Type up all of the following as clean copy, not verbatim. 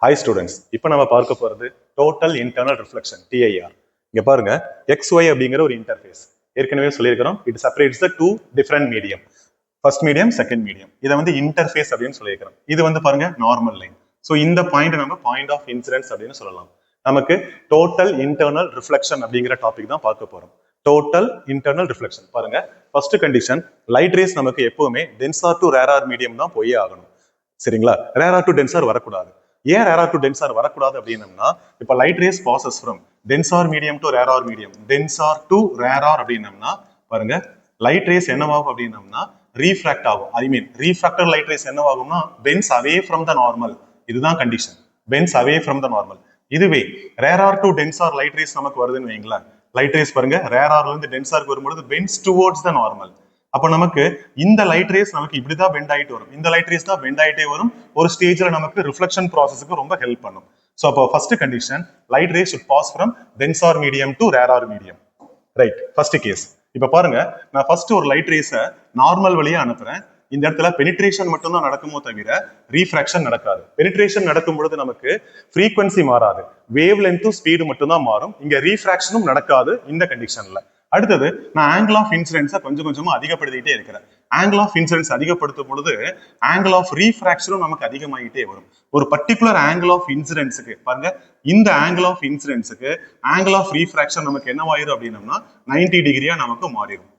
Hi students, இப்போ நம்ம பார்க்க போறது total internal reflection TIR. இங்க பாருங்க XY அப்படிங்கிற ஒரு இன்டர்ஃபேஸ் ஏற்கனவே சொல்லியிருக்கிறோம். It separates the two different medium, first medium second medium. இதை வந்து இன்டர்ஃபேஸ் அப்படின்னு சொல்லியிருக்கிறோம். இது வந்து பாருங்க நார்மல் லைன். ஸோ இந்த பாயிண்ட் நம்ம பாயிண்ட் ஆஃப் இன்சிடென்ஸ் அப்படின்னு சொல்லலாம். நமக்கு டோட்டல் இன்டர்னல் ரிஃப்ளெக்ஷன் அப்படிங்கிற டாபிக் தான் பார்க்க போறோம். டோட்டல் இன்டர்னல் ரிஃப்ளெக்ஷன் பாருங்க. ஃபர்ஸ்ட் கண்டிஷன், லைட் ரேஸ் நமக்கு எப்பவுமே டென்சார் டு ரேரார் மீடியம் தான் போயே ஆகணும். சரிங்களா? ரேரார் டு டென்சார் வரக்கூடாது. ஏன் ரேரார் டு டென்சார் வரக்கூடாது அப்படின்னம்னா, இப்ப light rays passes from denser medium to rarer medium, denser to rarer அப்படின்னம்னா பாருங்க, லைட் ரேஸ் என்னவாகும் அப்படின்னம்னா ரீஃப்ராக்ட் ஆகும். I mean refracted light rays என்னவாகும்னா bends away from the normal. இதுதான் condition, bends away from the normal. இதுவே rarer to denser light rays நமக்கு வருதுன்னு வைங்களேன், லைட் ரேஸ் பாருங்க ரேரார்ல இருந்து டென்சாருக்கு வரும்போது பென்ஸ் டுவோர்ட்ஸ் த நார்மல். அப்ப நமக்கு இந்த லைட் ரேஸ் நமக்கு இப்படிதான் பெண்ட் ஆயிட்டு வரும், இந்த லைட் ரேஸ் தான் பெண்ட் ஆயிட்டே வரும். ஒரு ஸ்டேஜ்ல நமக்கு ரிஃப்ளெக்ஷன் ப்ராசஸ்க்கு ரொம்ப ஹெல்ப் பண்ணும். ஸோ அப்போ first condition, light rays should pass from denser medium to rarer medium. Right, first case. இப்ப பாருங்க, நான் ஃபர்ஸ்ட் ஒரு லைட் ரேஸை நார்மல் வழியா அனுப்புறேன். இந்த இடத்துல பெனிட்ரேஷன் மட்டும் தான் நடக்குமோ தவிர ரீஃப்ராக்ஷன் நடக்காது. பெனிட்ரேஷன் நடக்கும் பொழுது நமக்கு ஃப்ரீக்வன்சி மாறாது, வேவ் லென்த்தும் ஸ்பீடு மட்டும் தான் மாறும். இங்க ரீஃப்ராக்ஷனும் நடக்காது இந்த கண்டிஷன்ல. அடுத்தது, நான் ஆங்கிள் ஆஃப் இன்சிடென்ஸை கொஞ்சம் கொஞ்சமா அதிகப்படுத்திட்டே இருக்கிறேன். ஆங்கிள் ஆஃப் இன்சிடென்ஸ் அதிகப்படுத்தும் பொழுது ஆங்கிள் ஆஃப் ரீஃப்ராக்ஷனும் நமக்கு அதிகமாகிட்டே வரும். ஒரு பர்டிகுலர் ஆங்கிள் ஆஃப் இன்சிடென்ஸுக்கு பாருங்க, இந்த ஆங்கிள் ஆஃப் இன்சிடென்ஸுக்கு ஆங்கிள் ஆஃப் ரீஃப்ராக்ஷன் நமக்கு என்னவாயிரும் அப்படின்னம்னா 90 டிகிரியா நமக்கு மாறிடும்.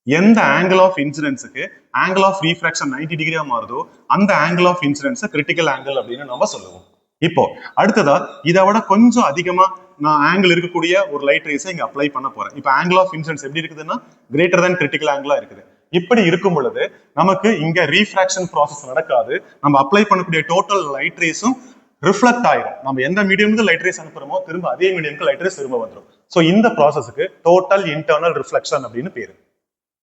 எந்த ஆங்கிள் ஆஃப் இன்சிடென்ஸுக்கு ஆங்கிள் ஆஃப் ரீஃப்ராக்ஷன் 90 டிகிரியா மாறுதோ அந்த ஆங்கிள் ஆஃப் இன்சிடென்ஸை கிரிட்டிக்கல் ஆங்கிள் அப்படின்னு நம்ம சொல்லுவோம். இப்போ அடுத்ததா இதை விட கொஞ்சம் அதிகமா நான் ஆங்கிள் இருக்கக்கூடிய ஒரு லைட் ரேஸை இங்க அப்ளை பண்ண போறேன். இப்போ ஆங்கிள் ஆஃப் இன்சிடென்ஸ் எப்படி இருக்குதுன்னா கிரேட்டர் தேன் கிரிட்டிக்கல் ஆங்கிளா இருக்குது. இப்படி இருக்கும் பொழுது நமக்கு இங்க ரீஃப்ராக்ஷன் ப்ராசஸ் நடக்காது. நம்ம அப்ளை பண்ணக்கூடிய டோட்டல் லைட் ரேஸும் ரிஃப்ளெக்ட் ஆயிரும். நம்ம எந்த மீடியமுக்கு லைட் ரேஸ் அனுப்புறோமோ திரும்ப அதே மீடியமுக்கு லைட் ரேஸ் திரும்ப வந்துடும். ஸோ இந்த ப்ராசஸ்க்கு டோட்டல் இன்டர்னல் ரிஃப்ளெக்ஷன் அப்படின்னு பேரு.